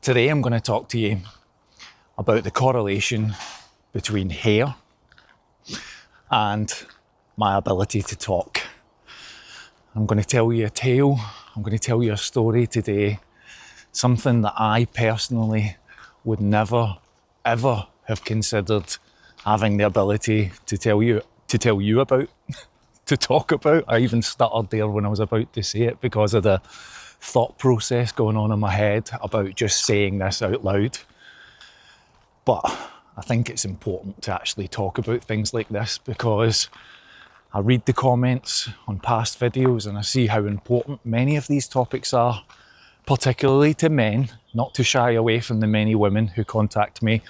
Today I'm going to talk to you about the correlation between hair and my ability to talk. I'm going to tell you a tale, I'm going to tell you a story today, something that I personally would never ever have considered having the ability to tell you about, to talk about. I even stuttered there when I was about to say it because of the thought process going on in my head about just saying this out loud. But I think it's important to actually talk about things like this because I read the comments on past videos and I see how important many of these topics are, particularly to men, not to shy away from the many women who contact me,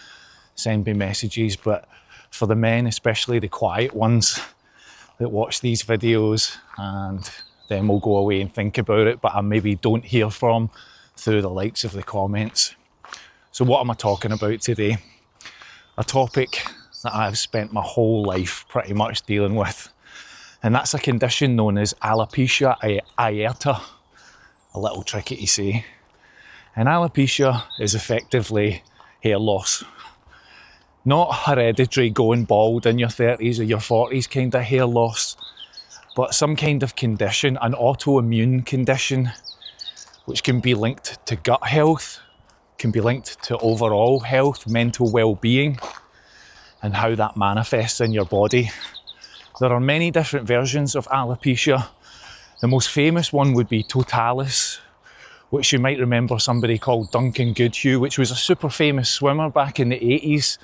send me messages, but for the men, especially the quiet ones that watch these videos and then we'll go away and think about it, but I maybe don't hear from through the likes of the comments. So what am I talking about today? A topic that I've spent my whole life pretty much dealing with, and that's a condition known as alopecia areata, a little tricky to say. And alopecia is effectively hair loss. Not hereditary going bald in your 30s or your 40s kind of hair loss, but some kind of condition, an autoimmune condition, which can be linked to gut health, can be linked to overall health, mental well-being, and how that manifests in your body. There are many different versions of alopecia. The most famous one would be totalis, which you might remember somebody called Duncan Goodhue, which was a super famous swimmer back in the 80s,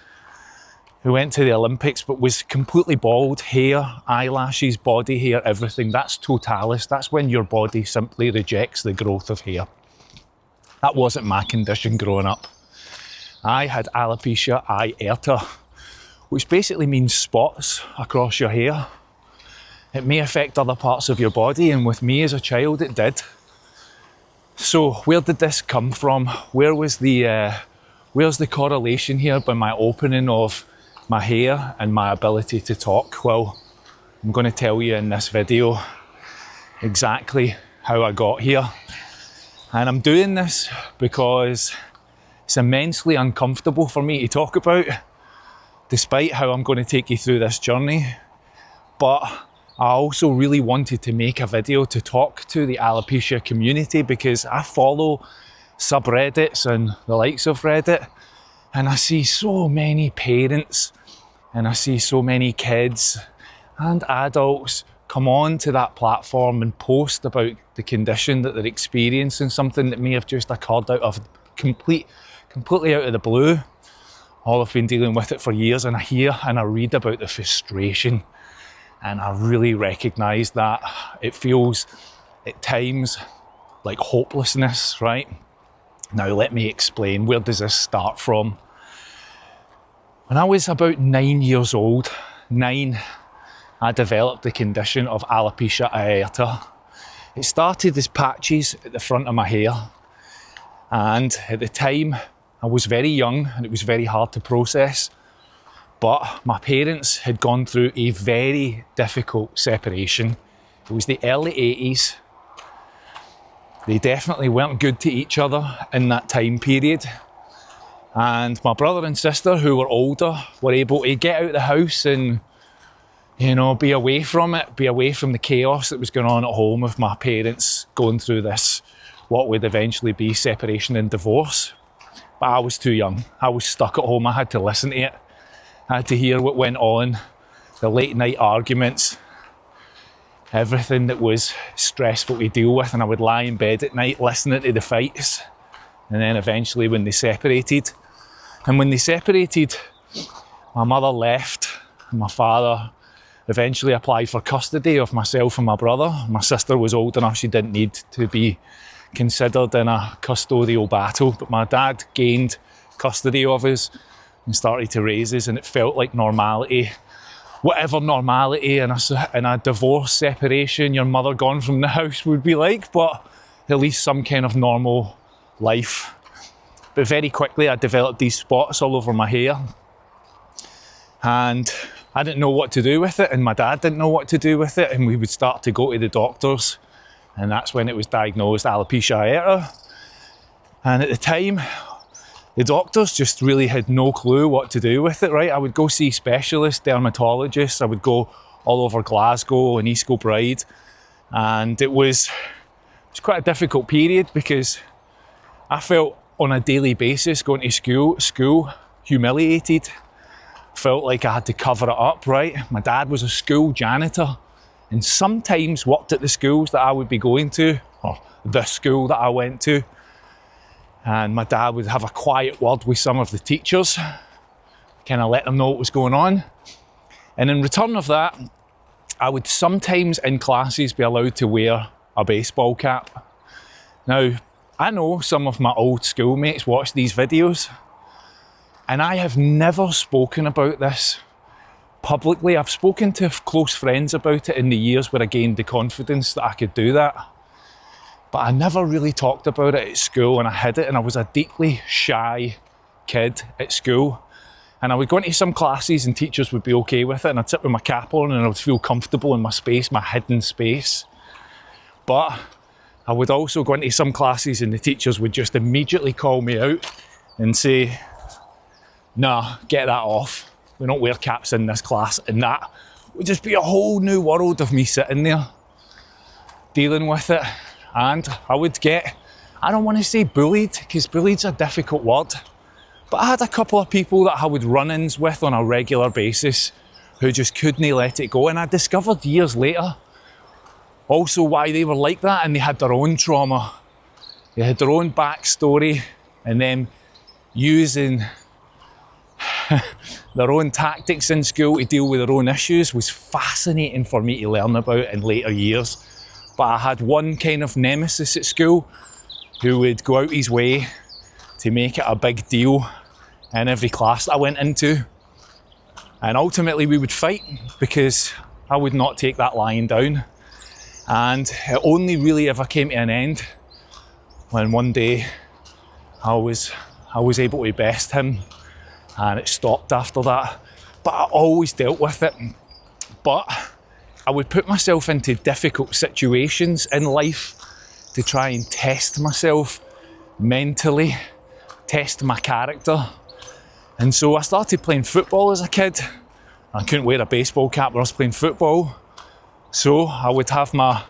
who went to the Olympics but was completely bald, hair, eyelashes, body hair, everything. That's totalis. That's when your body simply rejects the growth of hair. That wasn't my condition growing up. I had alopecia areata, which basically means spots across your hair. It may affect other parts of your body, and with me as a child it did. So where did this come from? Where's the correlation here by my opening of my hair and my ability to talk? Well, I'm going to tell you in this video exactly how I got here. And I'm doing this because it's immensely uncomfortable for me to talk about, despite how I'm going to take you through this journey. But I also really wanted to make a video to talk to the alopecia community because I follow subreddits and the likes of Reddit, and I see so many parents and I see so many kids and adults come on to that platform and post about the condition that they're experiencing, something that may have just occurred out of completely out of the blue. All I've been dealing with it for years, and I hear and I read about the frustration, and I really recognise that. It feels at times like hopelessness, right? Now let me explain. Where does this start from? When I was about 9 years old, I developed the condition of alopecia areata. It started as patches at the front of my hair, and at the time I was very young and it was very hard to process, but my parents had gone through a very difficult separation. It was the early 80s. They definitely weren't good to each other in that time period. And my brother and sister, who were older, were able to get out of the house and, be away from it, be away from the chaos that was going on at home with my parents going through this, what would eventually be separation and divorce. But I was too young. I was stuck at home. I had to listen to it. I had to hear what went on, the late night arguments, everything that was stressful to deal with, and I would lie in bed at night listening to the fights. And then eventually when they separated, my mother left, and my father eventually applied for custody of myself and my brother. My sister was old enough, she didn't need to be considered in a custodial battle, but my dad gained custody of us and started to raise us, and it felt like normality. Whatever normality in a divorce, separation, your mother gone from the house would be like, but at least some kind of normal life. But very quickly I developed these spots all over my hair, and I didn't know what to do with it, and my dad didn't know what to do with it, and we would start to go to the doctors, and that's when it was diagnosed alopecia areata. And at the time the doctors just really had no clue what to do with it, right? I would go see specialists, dermatologists, I would go all over Glasgow and East Kilbride, and it was quite a difficult period because I felt on a daily basis going to school humiliated. Felt like I had to cover it up, right? My dad was a school janitor and sometimes worked at the schools that I would be going to, or the school that I went to. And my dad would have a quiet word with some of the teachers, kind of let them know what was going on. And in return of that, I would sometimes in classes be allowed to wear a baseball cap. Now, I know some of my old schoolmates watch these videos, and I have never spoken about this publicly. I've spoken to close friends about it in the years where I gained the confidence that I could do that. But I never really talked about it at school, and I hid it, and I was a deeply shy kid at school. And I would go into some classes and teachers would be okay with it, and I'd sit with my cap on and I would feel comfortable in my space, my hidden space. But I would also go into some classes and the teachers would just immediately call me out and say, "Nah, get that off. We don't wear caps in this class." And that would just be a whole new world of me sitting there, dealing with it. And I would get, I don't want to say bullied, because bullied's a difficult word, but I had a couple of people that I would run-ins with on a regular basis who just couldn't let it go. And I discovered years later also why they were like that, and they had their own trauma. They had their own backstory, and them using their own tactics in school to deal with their own issues was fascinating for me to learn about in later years. But I had one kind of nemesis at school who would go out his way to make it a big deal in every class that I went into. And ultimately we would fight because I would not take that lying down. And it only really ever came to an end when one day I was able to best him, and it stopped after that. But I always dealt with it. But I would put myself into difficult situations in life to try and test myself mentally, test my character. And so I started playing football as a kid. I couldn't wear a baseball cap when I was playing football. So I would have my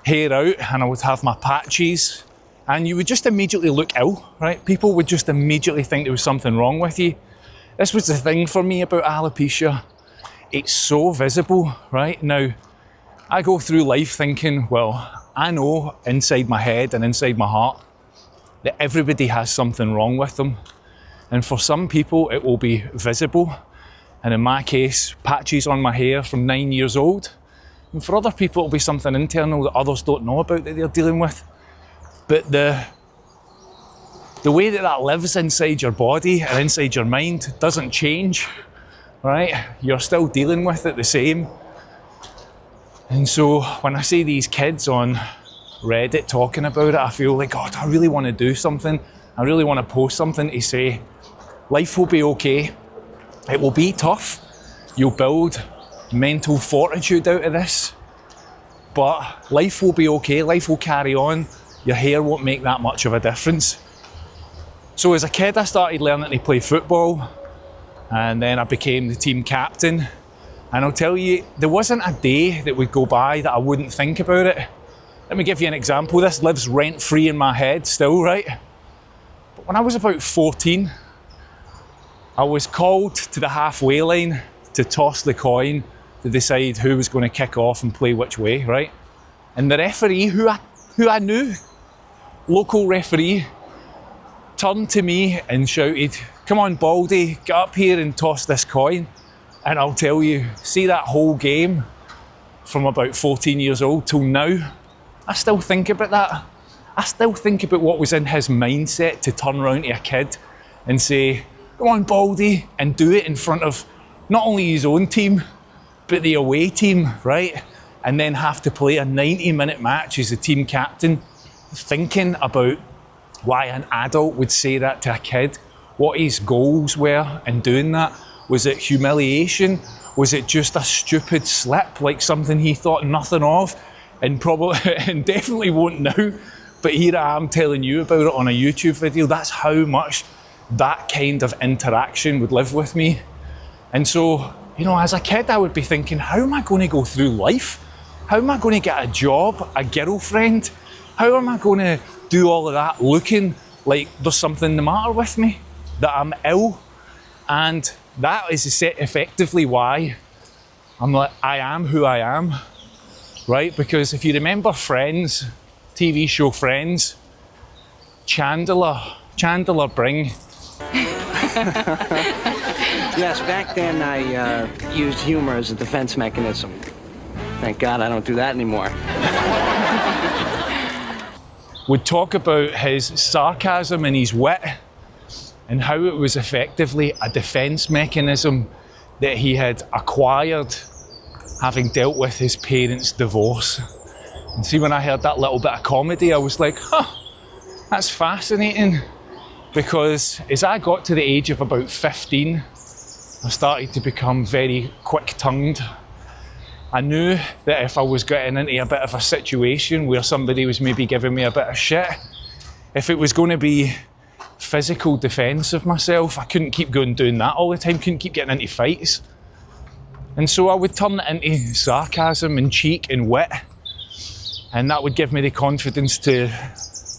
hair out and I would have my patches, and you would just immediately look ill, right? People would just immediately think there was something wrong with you. This was the thing for me about alopecia. It's so visible, right? Now, I go through life thinking, well, I know inside my head and inside my heart that everybody has something wrong with them. And for some people, it will be visible. And in my case, patches on my hair from 9 years old. And for other people, it'll be something internal that others don't know about that they're dealing with. But the way that lives inside your body and inside your mind doesn't change, right? You're still dealing with it the same. And so when I see these kids on Reddit talking about it, I feel like, God, I really want to do something. I really want to post something to say, life will be okay. It will be tough. You'll build mental fortitude out of this, but life will be okay. Life will carry on. Your hair won't make that much of a difference. So as a kid, I started learning to play football, and then I became the team captain. And I'll tell you, there wasn't a day that would go by that I wouldn't think about it. Let me give you an example. This lives rent-free in my head still, right? But when I was about 14, I was called to the halfway line to toss the coin to decide who was going to kick off and play which way, right? And the referee, who I knew, local referee, turned to me and shouted, "Come on, Baldy, get up here and toss this coin." And I'll tell you, see that whole game from about 14 years old till now, I still think about that. I still think about what was in his mindset to turn around to a kid and say, "Come on, Baldy," and do it in front of not only his own team, but the away team, right? And then have to play a 90-minute match as the team captain, thinking about why an adult would say that to a kid, what his goals were in doing that. Was it humiliation? Was it just a stupid slip, like something he thought nothing of, and probably and definitely won't now? But here I am telling you about it on a YouTube video. That's how much that kind of interaction would live with me. And so, you know, as a kid, I would be thinking, how am I going to go through life? How am I going to get a job, a girlfriend? How am I going to do all of that looking like there's something the matter with me, that I'm ill? And that is effectively why I am who I am, right? Because if you remember Friends, TV show Friends, Chandler Bing. Yes, back then I used humor as a defense mechanism. Thank God I don't do that anymore. Would talk about his sarcasm and his wit and how it was effectively a defense mechanism that he had acquired having dealt with his parents' divorce. And see, when I heard that little bit of comedy, I was like, huh, that's fascinating. Because as I got to the age of about 15, I started to become very quick-tongued. I knew that if I was getting into a bit of a situation where somebody was maybe giving me a bit of shit, if it was going to be physical defence of myself, I couldn't keep doing that all the time, couldn't keep getting into fights. And so I would turn it into sarcasm and cheek and wit, and that would give me the confidence to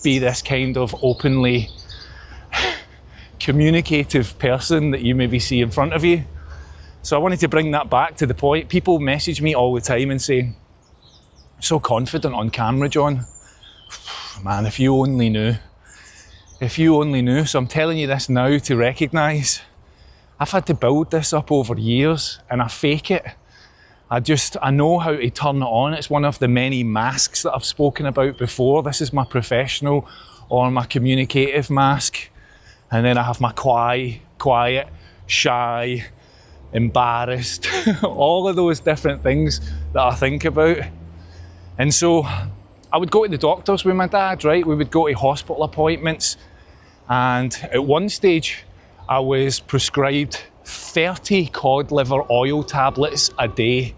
be this kind of openly communicative person that you maybe see in front of you. So I wanted to bring that back to the point. People message me all the time and say, so confident on camera, John. Man, if you only knew. If you only knew. So I'm telling you this now to recognise I've had to build this up over years, and I fake it. I know how to turn it on. It's one of the many masks that I've spoken about before. This is my professional or my communicative mask. And then I have my quiet, shy, embarrassed, all of those different things that I think about. And so I would go to the doctors with my dad, right? We would go to hospital appointments. And at one stage, I was prescribed 30 cod liver oil tablets a day.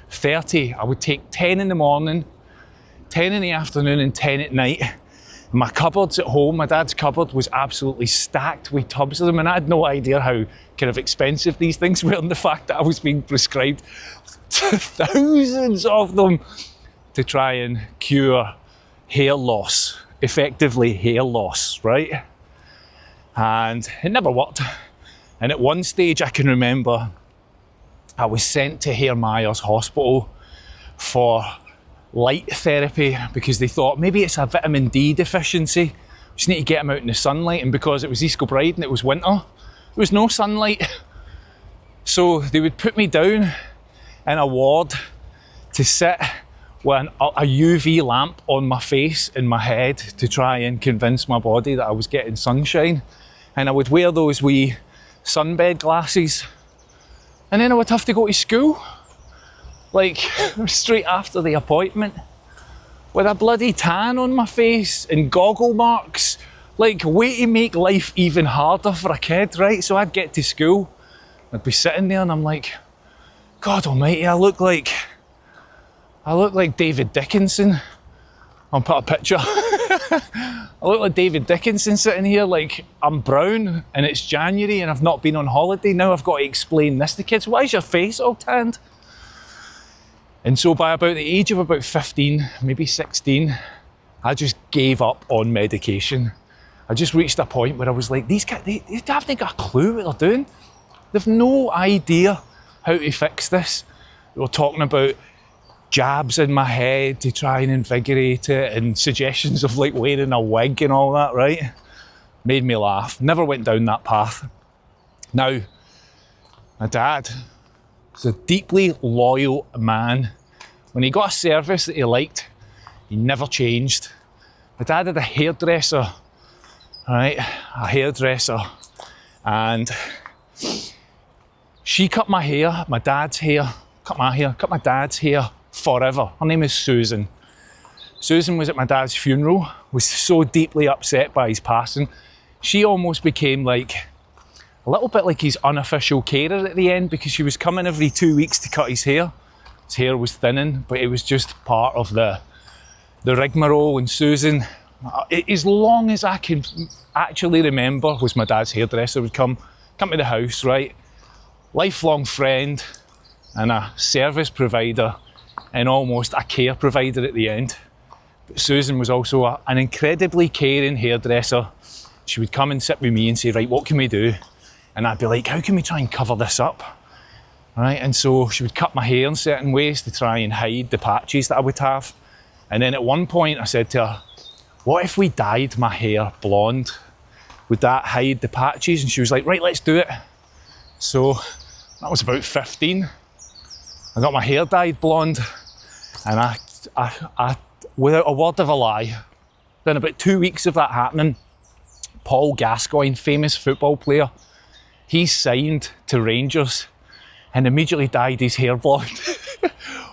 30. I would take 10 in the morning, 10 in the afternoon, and 10 at night. My cupboards at home, my dad's cupboard was absolutely stacked with tubs of them, and I had no idea how kind of expensive these things were, and the fact that I was being prescribed thousands of them to try and cure hair loss, effectively hair loss, right? And it never worked. And at one stage I can remember I was sent to Hare Myers Hospital for light therapy because they thought maybe it's a vitamin D deficiency. We just need to get him out in the sunlight, and because it was Easter Bride and it was winter, there was no sunlight. So they would put me down in a ward to sit with a UV lamp on my face and my head to try and convince my body that I was getting sunshine. And I would wear those wee sunbed glasses. And then I would have to go to school, like straight after the appointment, with a bloody tan on my face and goggle marks. Like, way to make life even harder for a kid, right? So I'd get to school, I'd be sitting there and I'm like, God almighty, I look like David Dickinson. I'll put a picture. I look like David Dickinson sitting here, like I'm brown and it's January and I've not been on holiday. Now I've got to explain this to kids. Why is your face all tanned? And so by about the age of about 15, maybe 16, I just gave up on medication. I just reached a point where I was like, these guys, they haven't got a clue what they're doing. They've no idea how to fix this. They were talking about jabs in my head to try and invigorate it, and suggestions of like wearing a wig and all that, right? Made me laugh. Never went down that path. Now, my dad was a deeply loyal man. When he got a service that he liked, he never changed. My dad had a hairdresser, right? A hairdresser. And she cut my hair, my dad's hair, cut my dad's hair forever. Her name is Susan. Susan was at my dad's funeral, was so deeply upset by his passing. She almost became like a little bit like his unofficial carer at the end, because she was coming every 2 weeks to cut his hair. His hair was thinning, but it was just part of the rigmarole. And Susan As long as I can actually remember, was my dad's hairdresser would come to the house, right? Lifelong friend and a service provider and almost a care provider at the end. But Susan was also an incredibly caring hairdresser. She would come and sit with me and say, right, what can we do? And I'd be like, how can we try and cover this up? Right, and so she would cut my hair in certain ways to try and hide the patches that I would have. And then at one point I said to her, what if we dyed my hair blonde? Would that hide the patches? And she was like, right, let's do it. So that was about 15. I got my hair dyed blonde, and I without a word of a lie, then about 2 weeks of that happening, Paul Gascoigne, famous football player, he signed to Rangers and immediately dyed his hair blonde,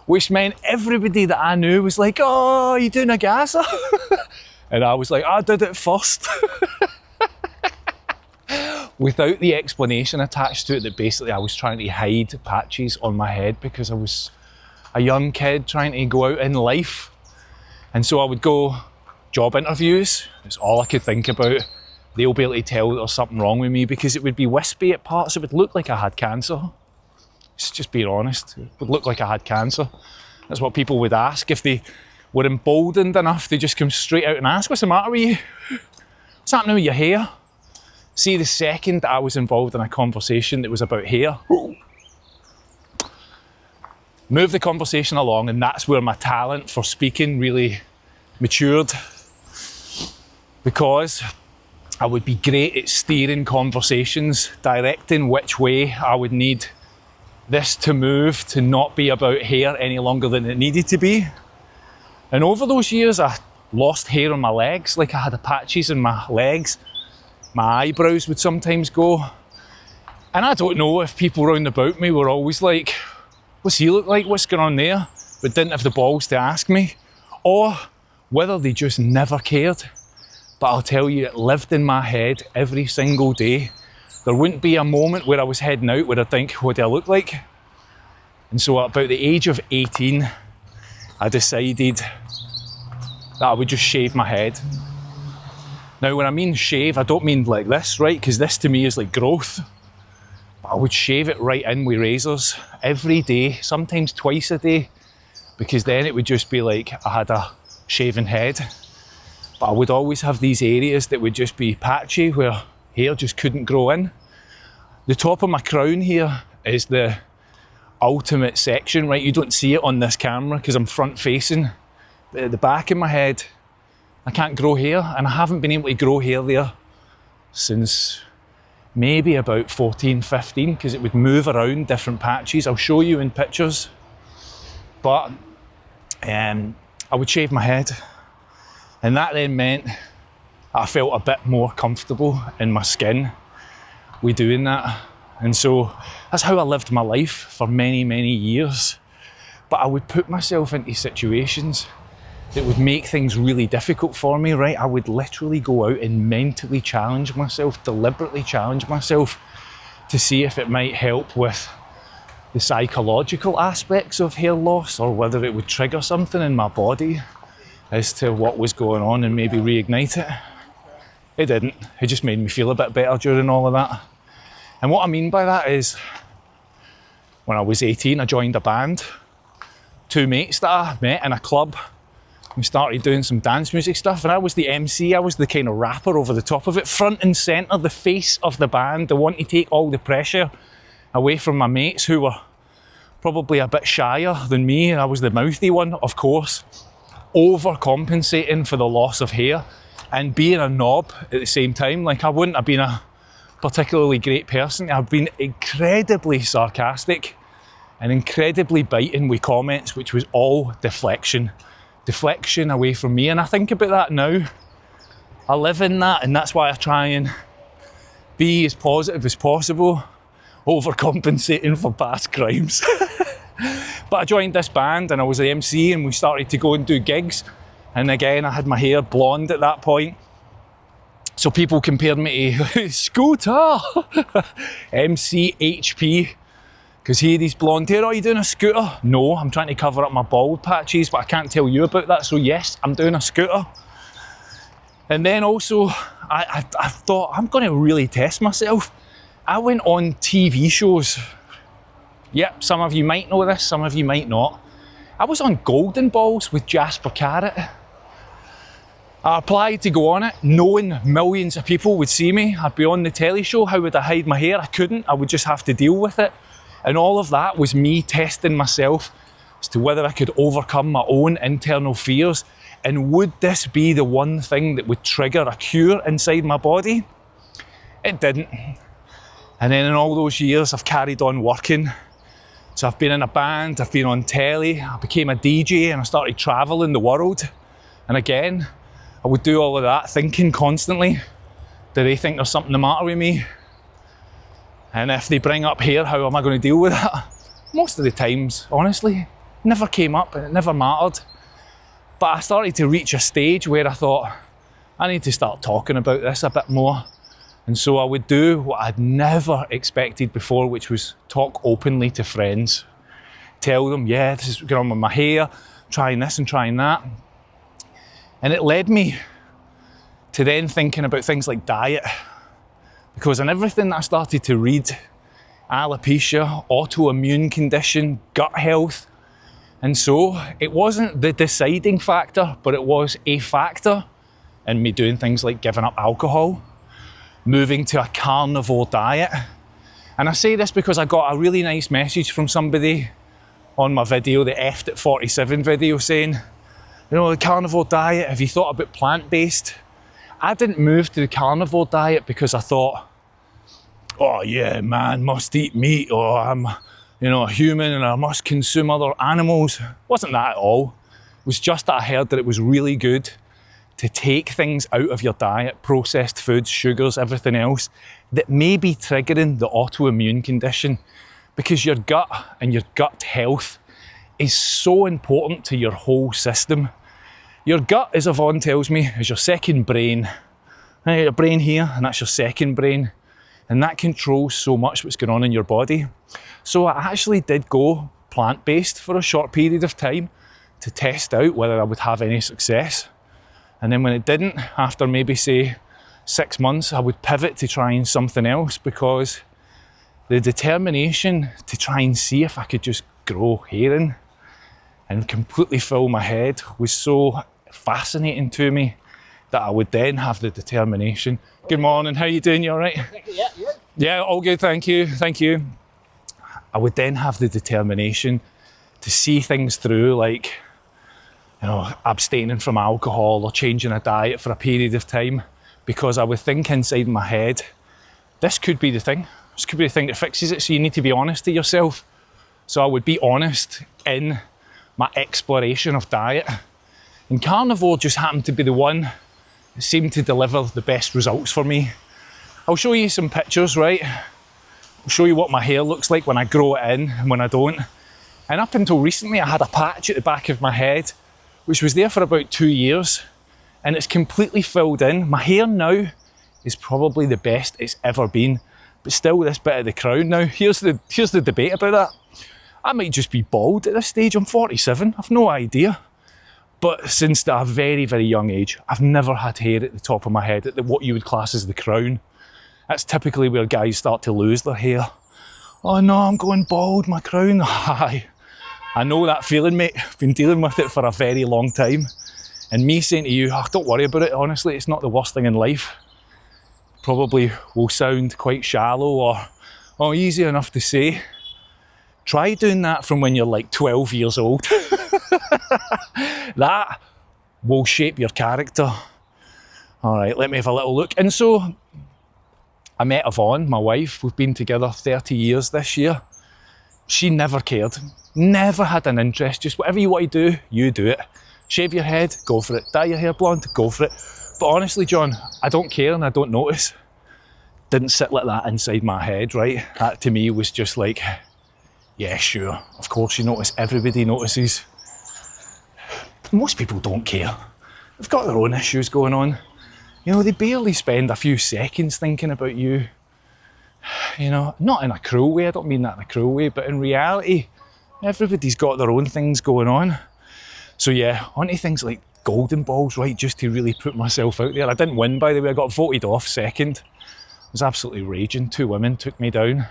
which meant everybody that I knew was like, oh, you doing a gasser? And I was like, I did it first. Without the explanation attached to it that basically I was trying to hide patches on my head because I was a young kid trying to go out in life. And so I would go job interviews, it's all I could think about. They'll be able to tell there's something wrong with me because it would be wispy at parts, it would look like I had cancer. It's just being honest, it would look like I had cancer. That's what people would ask. If they were emboldened enough, they just come straight out and ask, what's the matter with you? What's happening with your hair? See, the second that I was involved in a conversation that was about hair, move the conversation along, and that's where my talent for speaking really matured. Because I would be great at steering conversations, directing which way I would need this to move to not be about hair any longer than it needed to be. And over those years, I lost hair on my legs, like I had patches in my legs. My eyebrows would sometimes go. And I don't know if people round about me were always like, what's he look like? What's going on there? But didn't have the balls to ask me. Or whether they just never cared. But I'll tell you, it lived in my head every single day. There wouldn't be a moment where I was heading out where I'd think, what do I look like? And so at about the age of 18, I decided that I would just shave my head. Now, when I mean shave, I don't mean like this, right? Because this to me is like growth. But I would shave it right in with razors every day, sometimes twice a day, because then it would just be like I had a shaven head. But I would always have these areas that would just be patchy where hair just couldn't grow in. The top of my crown here is the ultimate section, right? You don't see it on this camera because I'm front facing. But at the back of my head, I can't grow hair, and I haven't been able to grow hair there since maybe about 14, 15, because it would move around different patches. I'll show you in pictures. But I would shave my head, and that then meant I felt a bit more comfortable in my skin with doing that. And so that's how I lived my life for many, many years. But I would put myself into situations that would make things really difficult for me, right? I would literally go out and mentally challenge myself, deliberately challenge myself to see if it might help with the psychological aspects of hair loss, or whether it would trigger something in my body as to what was going on and maybe reignite it. It didn't. It just made me feel a bit better during all of that. And what I mean by that is, when I was 18, I joined a band. Two mates that I met in a club. We started doing some dance music stuff, and I was the MC. I was the kind of rapper over the top of it, front and centre, the face of the band, the one to take all the pressure away from my mates who were probably a bit shyer than me. I was the mouthy one, of course, overcompensating for the loss of hair and being a knob at the same time. Like, I wouldn't have been a particularly great person. I've been incredibly sarcastic and incredibly biting with comments, which was all deflection away from me. And I think about that now. I live in that, and that's why I try and be as positive as possible, overcompensating for past crimes. But I joined this band and I was the MC, and we started to go and do gigs. And again, I had my hair blonde at that point. So people compared me to Scooter, MC HP, because he had his blonde hair. Oh, you doing a Scooter? No, I'm trying to cover up my bald patches, but I can't tell you about that. So yes, I'm doing a Scooter. And then also, I thought, I'm going to really test myself. I went on TV shows. Yep, some of you might know this, some of you might not. I was on Golden Balls with Jasper Carrot. I applied to go on it, knowing millions of people would see me. I'd be on the telly show. How would I hide my hair? I couldn't. I would just have to deal with it. And all of that was me testing myself as to whether I could overcome my own internal fears. And would this be the one thing that would trigger a cure inside my body? It didn't. And then in all those years, I've carried on working. So I've been in a band, I've been on telly, I became a DJ, and I started traveling the world. And again, I would do all of that, thinking constantly, do they think there's something the matter with me? And if they bring up hair, how am I going to deal with that? Most of the times, honestly, never came up and it never mattered. But I started to reach a stage where I thought, I need to start talking about this a bit more. And so I would do what I'd never expected before, which was talk openly to friends. Tell them, yeah, this is going on with my hair, trying this and trying that. And it led me to then thinking about things like diet. Because in everything that I started to read, alopecia, autoimmune condition, gut health. And so it wasn't the deciding factor, but it was a factor in me doing things like giving up alcohol, moving to a carnivore diet. And I say this because I got a really nice message from somebody on my video, the F'd at 47 video, saying, you know, the carnivore diet, have you thought about plant-based? I didn't move to the carnivore diet because I thought, oh yeah, man, must eat meat, or I'm, you know, a human and I must consume other animals. It wasn't that at all. It was just that I heard that it was really good to take things out of your diet, processed foods, sugars, everything else, that may be triggering the autoimmune condition, because your gut and your gut health is so important to your whole system. Your gut, as Yvonne tells me, is your second brain. Your brain here, and that's your second brain. And that controls so much what's going on in your body. So I actually did go plant-based for a short period of time to test out whether I would have any success. And then when it didn't, after maybe say 6 months, I would pivot to trying something else, because the determination to try and see if I could just grow hair in and completely fill my head was so fascinating to me that I would then have the determination. Good morning, how you doing? You all right? Yeah, yeah. Yeah, all good, thank you, thank you. I would then have the determination to see things through, like, you know, abstaining from alcohol or changing a diet for a period of time, because I would think inside my head, this could be the thing. This could be the thing that fixes it, so you need to be honest to yourself. So I would be honest in my exploration of diet. And carnivore just happened to be the one that seemed to deliver the best results for me. I'll show you some pictures, right? I'll show you what my hair looks like when I grow it in and when I don't. And up until recently, I had a patch at the back of my head, which was there for about 2 years, and it's completely filled in. My hair now is probably the best it's ever been, but still this bit of the crown now. Here's the debate about that. I might just be bald at this stage. I'm 47, I've no idea. But since a very, very young age, I've never had hair at the top of my head, at what you would class as the crown. That's typically where guys start to lose their hair. Oh no, I'm going bald, my crown. Aye. I know that feeling, mate. I've been dealing with it for a very long time. And me saying to you, oh, don't worry about it, honestly, it's not the worst thing in life. Probably will sound quite shallow or easy enough to say. Try doing that from when you're like 12 years old. That will shape your character. All right, let me have a little look. And so I met Yvonne, my wife. We've been together 30 years this year. She never cared, never had an interest. Just whatever you want to do, you do it. Shave your head, go for it. Dye your hair blonde, go for it. But honestly, John, I don't care and I don't notice. Didn't sit like that inside my head, right? That to me was just like, yeah, sure, of course you notice, everybody notices. Most people don't care. They've got their own issues going on. You know, they barely spend a few seconds thinking about you. You know, not in a cruel way, I don't mean that in a cruel way, but in reality, everybody's got their own things going on. So yeah, onto things like golden balls, right, just to really put myself out there. I didn't win, by the way. I got voted off second. I was absolutely raging. 2 women took me down.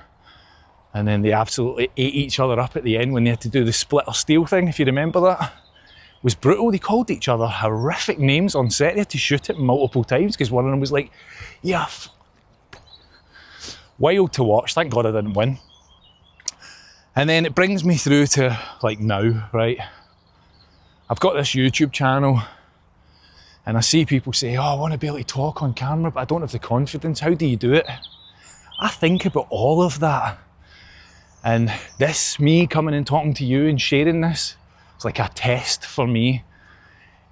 And then they absolutely ate each other up at the end when they had to do the split or steal thing, if you remember that. It was brutal. They called each other horrific names on set. They had to shoot it multiple times because one of them was like, yeah. Wild to watch. Thank God I didn't win. And then it brings me through to like now, right? I've got this YouTube channel and I see people say, oh, I want to be able to talk on camera, but I don't have the confidence. How do you do it? I think about all of that. And this, me coming and talking to you and sharing this, it's like a test for me.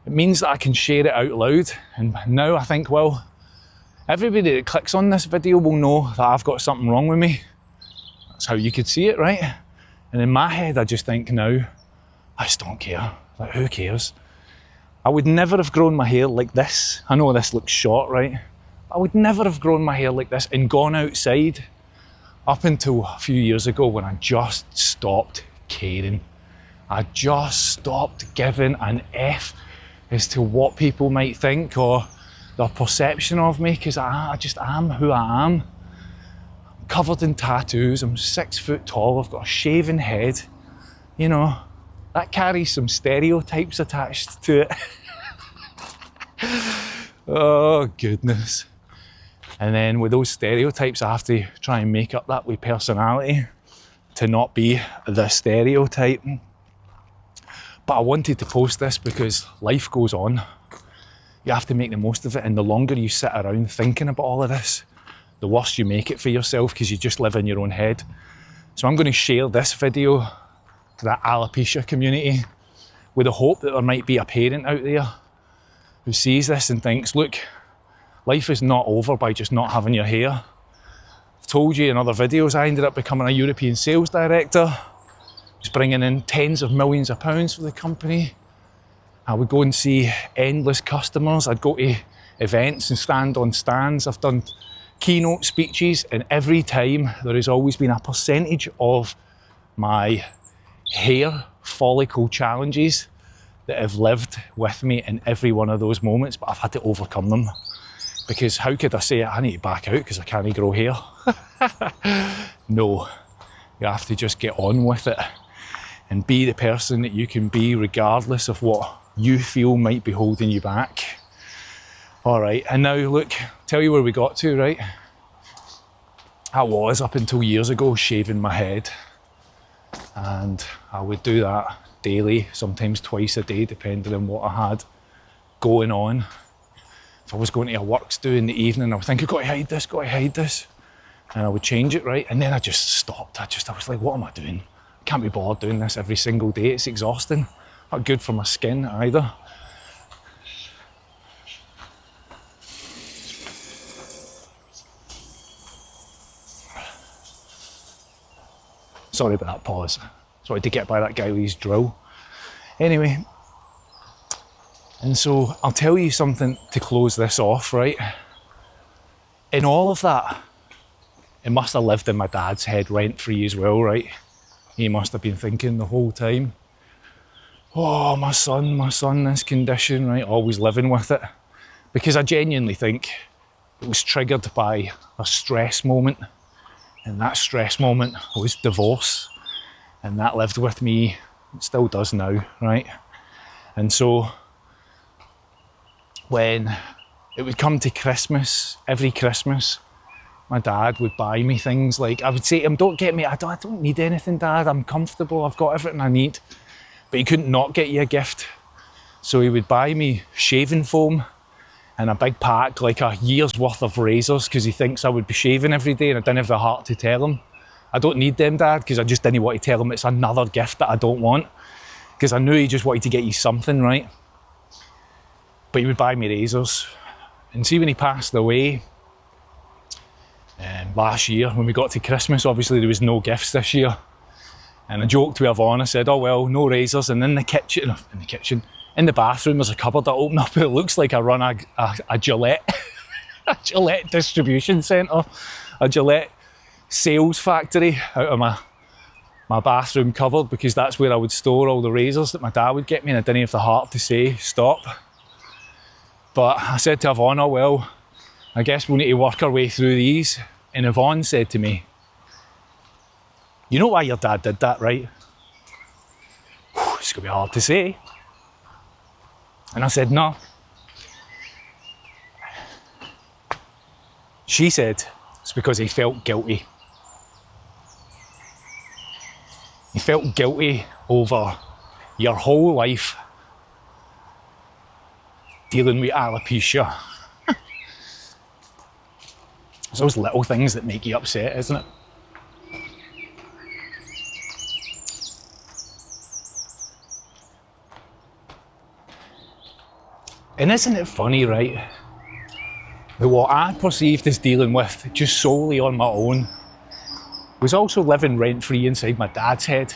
It means that I can share it out loud. And now I think, well, everybody that clicks on this video will know that I've got something wrong with me. That's how you could see it, right? And in my head, I just think now, I just don't care. Like, who cares? I would never have grown my hair like this. I know this looks short, right? I would never have grown my hair like this and gone outside up until a few years ago when I just stopped caring. I just stopped giving an F as to what people might think or their perception of me, because I just am who I am. I'm covered in tattoos, I'm 6 foot tall, I've got a shaven head. You know, that carries some stereotypes attached to it. Oh goodness. And then with those stereotypes, I have to try and make up that with personality to not be the stereotype. But I wanted to post this because life goes on. You have to make the most of it, and the longer you sit around thinking about all of this, the worse you make it for yourself because you just live in your own head. So I'm going to share this video to that alopecia community with the hope that there might be a parent out there who sees this and thinks, look, life is not over by just not having your hair. I've told you in other videos, I ended up becoming a European sales director. I was bringing in tens of millions of pounds for the company. I would go and see endless customers. I'd go to events and stand on stands. I've done keynote speeches, and every time there has always been a percentage of my hair follicle challenges that have lived with me in every one of those moments, but I've had to overcome them. Because how could I say, I need to back out because I can't grow hair? No, you have to just get on with it and be the person that you can be regardless of what you feel might be holding you back. All right, and now look, tell you where we got to, right? I was, up until years ago, shaving my head. And I would do that daily, sometimes twice a day, depending on what I had going on. If I was going to a works do in the evening, I would think, I've got to hide this, got to hide this. And I would change it, right? And then I just stopped. I was like, what am I doing? I can't be bothered doing this every single day. It's exhausting. Not good for my skin either. Sorry about that pause. Sorry to get by that guy with his drill. Anyway, and so I'll tell you something to close this off, right? In all of that, it must have lived in my dad's head rent-free as well, right? He must have been thinking the whole time, oh, my son, this condition, right? Always living with it. Because I genuinely think it was triggered by a stress moment. And that stress moment was divorce. And that lived with me, it still does now, right? And so when it would come to Christmas, every Christmas, my dad would buy me things like, I would say to him, don't get me, I don't need anything, Dad, I'm comfortable, I've got everything I need. But he couldn't not get you a gift. So he would buy me shaving foam and a big pack, like a year's worth of razors, because he thinks I would be shaving every day and I didn't have the heart to tell him. I don't need them, Dad, because I just didn't want to tell him it's another gift that I don't want. Because I knew he just wanted to get you something, right? But he would buy me razors. And see, when he passed away, last year, when we got to Christmas, obviously there was no gifts this year. And I joked with Yvonne, I said, oh well, no razors. And in the bathroom, there's a cupboard that opened up. It looks like I run a Gillette, a Gillette distribution centre, a Gillette sales factory out of my bathroom cupboard, because that's where I would store all the razors that my dad would get me, and I didn't have the heart to say stop. But I said to Yvonne, oh well, I guess we'll need to work our way through these. And Yvonne said to me, you know why your dad did that, right? It's gonna be hard to say. And I said, no. She said, it's because he felt guilty. He felt guilty over your whole life dealing with alopecia. It's those little things that make you upset, isn't it? And isn't it funny, right, that what I perceived as dealing with just solely on my own was also living rent-free inside my dad's head,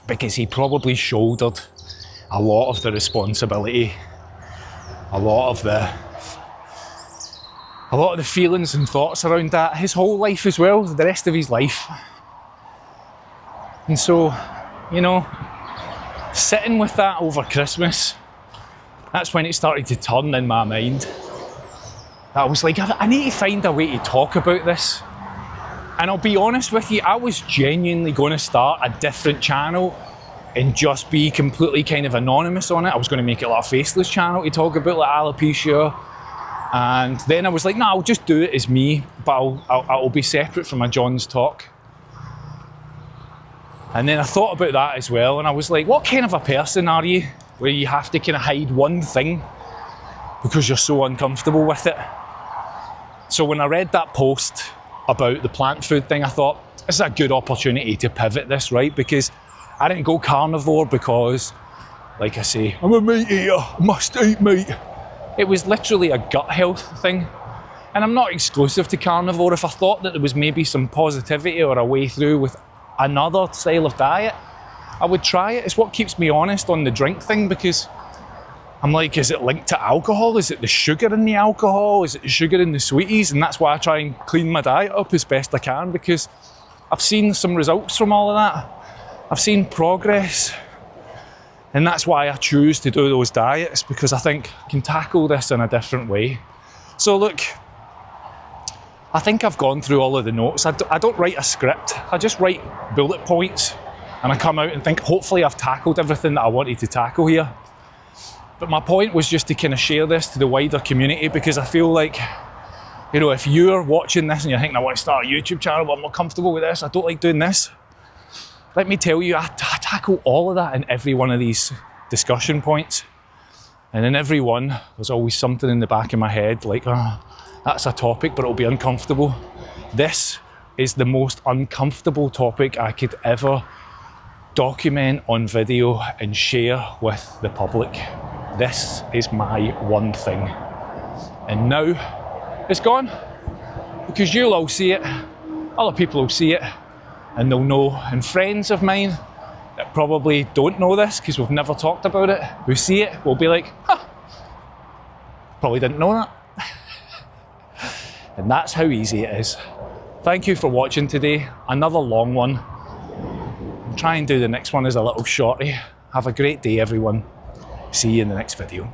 because he probably shouldered a lot of the responsibility, a lot of the feelings and thoughts around that, his whole life as well, the rest of his life. And so, you know, sitting with that over Christmas, that's when it started to turn in my mind. I was like, I need to find a way to talk about this. And I'll be honest with you, I was genuinely going to start a different channel and just be completely kind of anonymous on it. I was going to make it like a faceless channel to talk about like alopecia. And then I was like, no, I'll just do it as me, but I'll be separate from my John's talk. And then I thought about that as well, and I was like, what kind of a person are you where you have to kind of hide one thing because you're so uncomfortable with it? So when I read that post about the plant food thing, I thought, this is a good opportunity to pivot this, right? Because I didn't go carnivore because, like I say, I'm a meat eater, I must eat meat. It was literally a gut health thing. And I'm not exclusive to carnivore. If I thought that there was maybe some positivity or a way through with another style of diet, I would try it. It's what keeps me honest on the drink thing, because I'm like, is it linked to alcohol? Is it the sugar in the alcohol? Is it the sugar in the sweeties? And that's why I try and clean my diet up as best I can, because I've seen some results from all of that. I've seen progress. And that's why I choose to do those diets, because I think I can tackle this in a different way. So look, I think I've gone through all of the notes. I don't write a script, I just write bullet points, and I come out and think, hopefully I've tackled everything that I wanted to tackle here. But my point was just to kind of share this to the wider community, because I feel like, you know, if you're watching this and you're thinking, I want to start a YouTube channel, but I'm not comfortable with this, I don't like doing this. Let me tell you, I tackle all of that in every one of these discussion points. And in every one, there's always something in the back of my head, like, oh, that's a topic, but it'll be uncomfortable. This is the most uncomfortable topic I could ever document on video and share with the public. This is my one thing. And now it's gone, because you'll all see it, other people will see it, and they'll know. And friends of mine that probably don't know this because we've never talked about it, who see it will be like, huh, probably didn't know that. And that's how easy it is. Thank you for watching today. Another long one. I'll try and do the next one as a little shorty. Have a great day, everyone. See you in the next video.